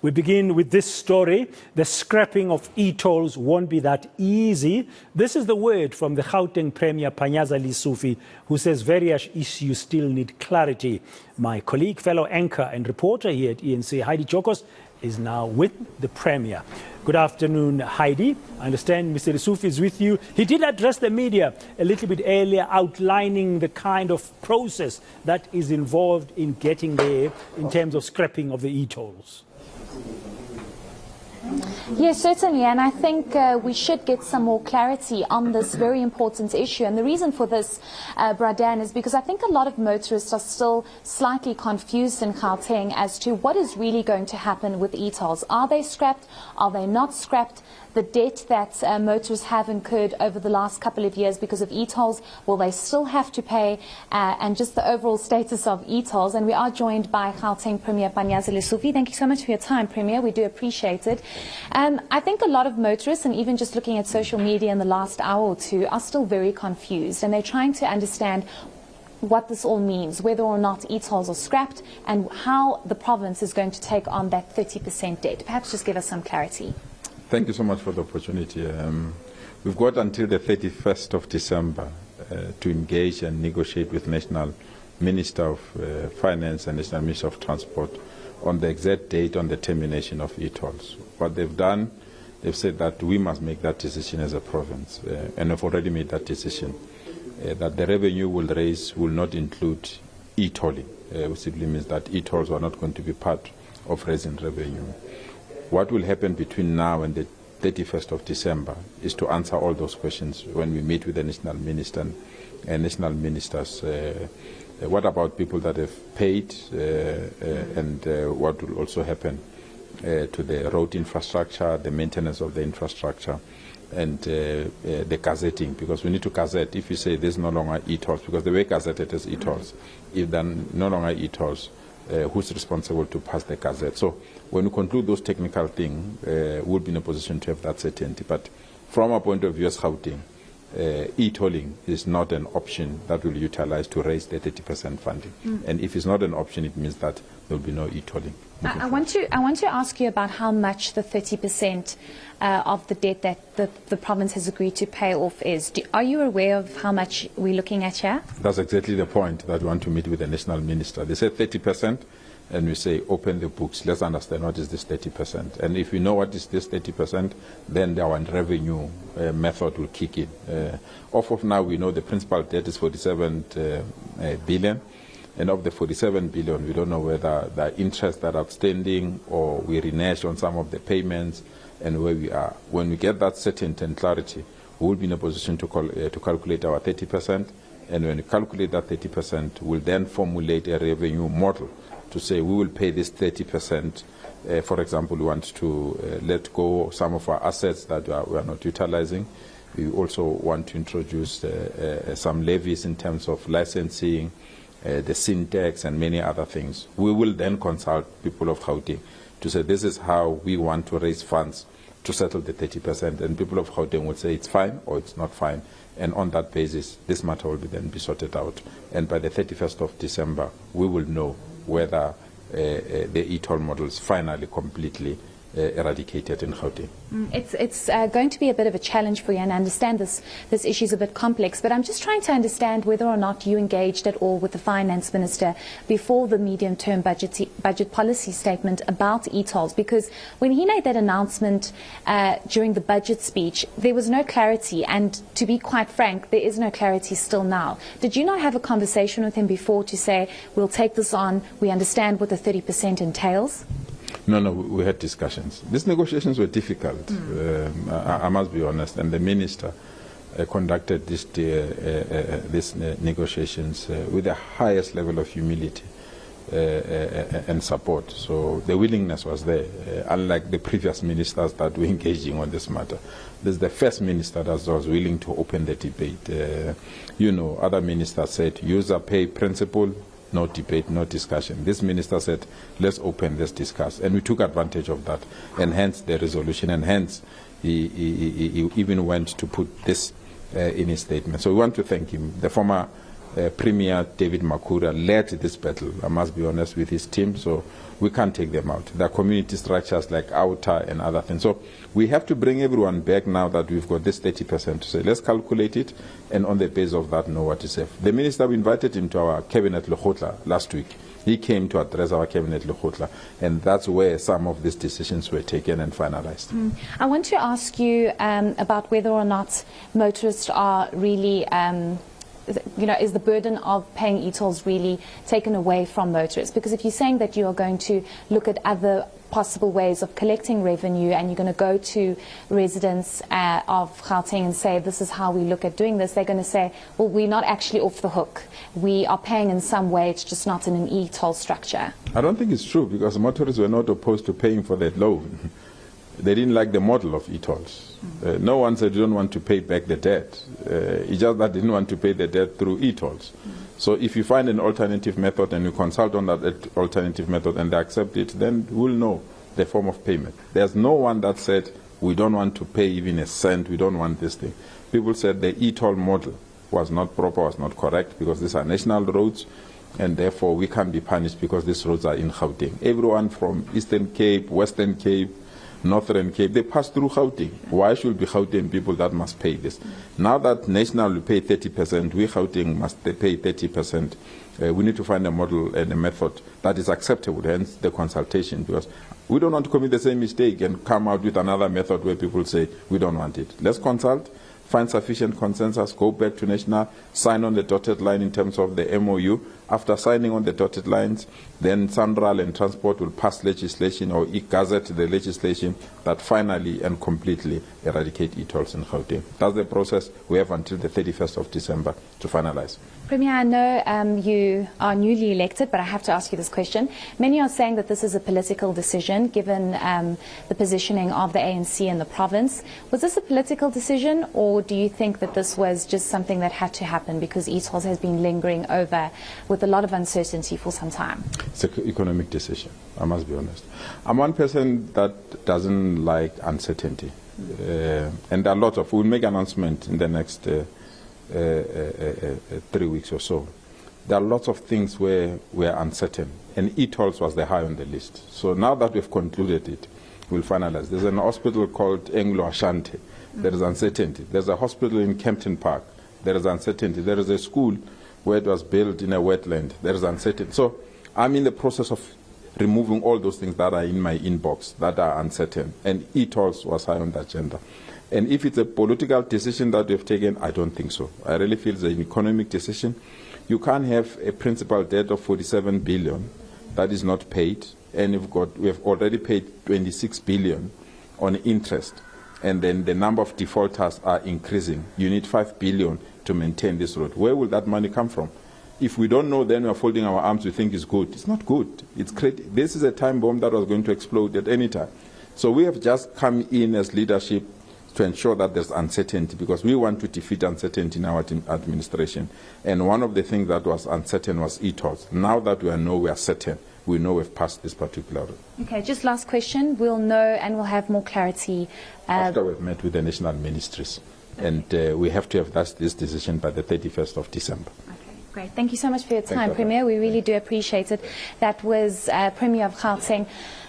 We begin with this story. The scrapping of e-tolls won't be that easy. This is the word from the Gauteng Premier Panyaza Lesufi, who says various issues still need clarity. My colleague, fellow anchor and reporter here at eNCA, Heidi Giokos, is now with the Premier. Good afternoon, Heidi. I understand Mr. Lesufi is with you. He did address the media a little bit earlier, outlining the kind of process that is involved in getting there in terms of scrapping of the e-tolls. Yes, certainly, and I think we should get some more clarity on this very important issue. And the reason for this, Bradan, is because I think a lot of motorists are still slightly confused in Gauteng as to what is really going to happen with e-tolls. Are they scrapped? Are they not scrapped? The debt that motorists have incurred over the last couple of years because of e-tolls, will they still have to pay? And just the overall status of e-tolls. And we are joined by Gauteng Premier Panyaza Lesufi. Thank you so much for your time, Premier. We do appreciate it. I think a lot of motorists, and even just looking at social media in the last hour or two, are still very confused. And they're trying to understand what this all means, whether or not e-tolls are scrapped, and how the province is going to take on that 30% debt. Perhaps just give us some clarity. Thank you so much for the opportunity. We've got until the 31st of December to engage and negotiate with National Minister of Finance and National Minister of Transport on the exact date on the termination of e-tolls. What they've done, they've said that we must make that decision as a province, and have already made that decision, that the revenue we'll raise will not include e-tolling, which simply means that e-tolls are not going to be part of raising revenue. What will happen between now and the 31st of December is to answer all those questions when we meet with the national minister and national ministers. What about people that have paid, and what will also happen to the road infrastructure, the maintenance of the infrastructure, and the gazetting, because we need to gazette. If you say there's no longer e-tolls, because the way gazetted is e-tolls, if there are no longer e-tolls, who's responsible to pass the gazette? So when we conclude those technical things, we'll be in a position to have that certainty. But from our point of view as Gauteng, e-tolling is not an option that will utilize to raise the 30% funding. And if it's not an option, it means that there will be no e-tolling. I want to ask you about how much the 30% of the debt that the province has agreed to pay off is. Are you aware of how much we're looking at here? That's exactly the point that we want to meet with the national minister. They said 30%, and we say open the books. Let's understand what is this 30%. And if we know what is this 30%, then our revenue method will kick in. Off of now, we know the principal debt is 47 billion. And of the 47 billion, we don't know whether the interests that are outstanding or we renege on some of the payments and where we are. When we get that certainty and clarity, we will be in a position to calculate our 30%. And when we calculate that 30%, we'll then formulate a revenue model to say we will pay this 30%. For example, we want to let go some of our assets that we are not utilizing. We also want to introduce some levies in terms of licensing, the syntax and many other things. We will then consult people of Gauteng to say this is how we want to raise funds to settle the 30%, and people of Gauteng will say it's fine or it's not fine, and on that basis this matter will then be sorted out, and by the 31st of December we will know whether the e-toll model is finally completely eradicated in Gauteng. It's going to be a bit of a challenge for you, and I understand this issue is a bit complex, but I'm just trying to understand whether or not you engaged at all with the finance minister before the medium-term budget policy statement about e-tolls, because when he made that announcement during the budget speech, there was no clarity, and to be quite frank, there is no clarity still now. Did you not have a conversation with him before to say, we'll take this on, we understand what the 30% entails? No, we had discussions. These negotiations were difficult, I must be honest, and the minister conducted these negotiations with the highest level of humility and support. So the willingness was there, unlike the previous ministers that were engaging on this matter. This is the first minister that was willing to open the debate. Other ministers said, user pay principle, no debate, no discussion. This minister said, let's open, let's discuss. And we took advantage of that, and hence the resolution, and hence he even went to put this in his statement. So we want to thank him. The former Premier David Makhura led this battle, I must be honest, with his team, so we can't take them out. There are community structures like OUTA and other things. So we have to bring everyone back now that we've got this 30% to say, let's calculate it, and on the basis of that, know what is safe. The minister, we invited him to our cabinet Lekgotla last week. He came to address our cabinet Lekgotla, and that's where some of these decisions were taken and finalized. I want to ask you about whether or not motorists are really is the burden of paying e-tolls really taken away from motorists? Because if you're saying that you are going to look at other possible ways of collecting revenue and you're going to go to residents of Gauteng and say, this is how we look at doing this, they're going to say, well, we're not actually off the hook. We are paying in some way, it's just not in an e-toll structure. I don't think it's true, because motorists were not opposed to paying for that loan. They didn't like the model of e-tolls. No one said you don't want to pay back the debt. It's just that they didn't want to pay the debt through e-tolls. So if you find an alternative method and you consult on that alternative method and they accept it, then we'll know the form of payment. There's no one that said we don't want to pay even a cent, we don't want this thing. People said the e-toll model was not proper, was not correct, because these are national roads, and therefore we can't be punished because these roads are in Gauteng. Everyone from Eastern Cape, Western Cape, Northern Cape, they pass through Gauteng. Why should be Gauteng people that must pay this? Now that National will pay 30%, we Gauteng must pay 30%. We need to find a model and a method that is acceptable, hence the consultation, because we don't want to commit the same mistake and come out with another method where people say we don't want it. Let's consult, find sufficient consensus, go back to National, sign on the dotted line in terms of the MOU. After signing on the dotted lines, then Sanral and Transport will pass legislation or gazette the legislation that finally and completely eradicate e-tolls in Gauteng. That's the process. We have until the 31st of December to finalize. Premier, I know you are newly elected, but I have to ask you this question. Many are saying that this is a political decision, given the positioning of the ANC in the province. Was this a political decision, or do you think that this was just something that had to happen because e-tolls has been lingering over with a lot of uncertainty for some time? It's an economic decision, I must be honest. I'm one person that doesn't like uncertainty. And there are lots of, we'll make an announcement in the next 3 weeks or so. There are lots of things where we are uncertain, and e-tolls was the high on the list. So now that we've concluded it, we'll finalize. There's an hospital called Anglo Ashanti. There is uncertainty. There's a hospital in Kempton Park. There is uncertainty. There is a school where it was built in a wetland. There is uncertainty. So I'm in the process of removing all those things that are in my inbox that are uncertain. And e-tolls was high on the agenda. And if it's a political decision that we've taken, I don't think so. I really feel it's an economic decision. You can't have a principal debt of 47 billion that is not paid, and we've already paid 26 billion on interest, and then the number of defaulters are increasing. You need 5 billion to maintain this road. Where will that money come from? If we don't know, then we're folding our arms, we think it's good. It's not good. It's great. This is a time bomb that was going to explode at any time. So we have just come in as leadership to ensure that there's uncertainty, because we want to defeat uncertainty in our administration. And one of the things that was uncertain was e-tolls. Now that we are certain, we know we've passed this particular road. Okay, just last question. We'll know and we'll have more clarity. After we've met with the national ministries. Okay. And we have to have this decision by the 31st of December. Okay, great. Thank you so much for your time, Premier. We really do appreciate it. That was Premier of Gauteng,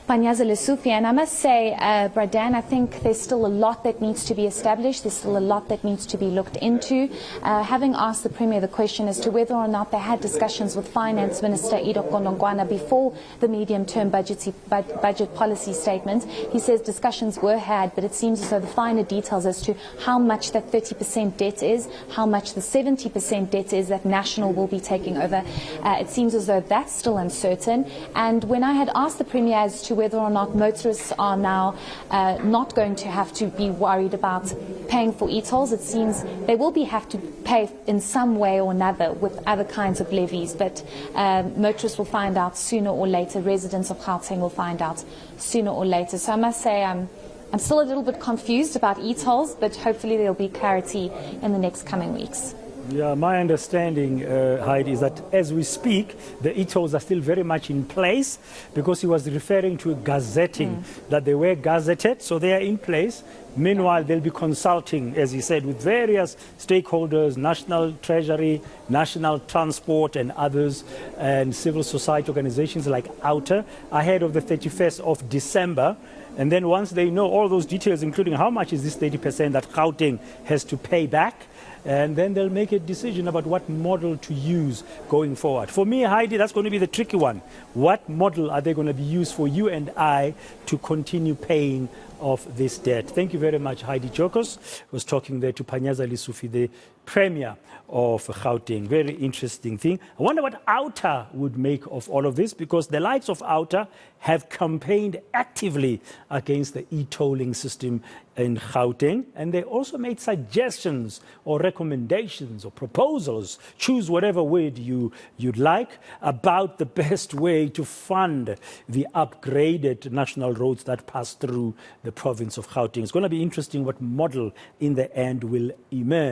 Panyaza Lesufi. And I must say, Bradan, I think there's still a lot that needs to be established. There's still a lot that needs to be looked into. Having asked the Premier the question as to whether or not they had discussions with Finance Minister Ido Konongwana before the medium-term budget policy statement, he says discussions were had, but it seems as though the finer details as to how much that 30% debt is, how much the 70% debt is that National will be taking over, it seems as though that's still uncertain. And when I had asked the Premier as to whether or not motorists are now not going to have to be worried about paying for e-tolls, it seems they will have to pay in some way or another with other kinds of levies, but motorists will find out sooner or later. Residents of Gauteng will find out sooner or later. So I must say I'm still a little bit confused about e-tolls, but hopefully there will be clarity in the next coming weeks. Yeah, my understanding, Heidi, is that as we speak, the e-tolls are still very much in place, because he was referring to gazetting, that they were gazetted, so they are in place. Meanwhile, they'll be consulting, as he said, with various stakeholders, National Treasury, National Transport and others, and civil society organizations like OUTA, ahead of the 31st of December. And then once they know all those details, including how much is this 30% that Gauteng has to pay back, and then they'll make a decision about what model to use going forward. For me, Heidi, that's going to be the tricky one. What model are they going to be used for you and I to continue paying off this debt? Thank you very much, Heidi Giokos. Was talking there to Panyaza Lesufi, the Premier of Gauteng. Very interesting thing. I wonder what OUTA would make of all of this, because the likes of OUTA have campaigned actively against the e-tolling system in Gauteng, and they also made suggestions or recommendations or proposals, choose whatever word you'd like, about the best way to fund the upgraded national roads that pass through the province of Gauteng. It's going to be interesting what model in the end will emerge.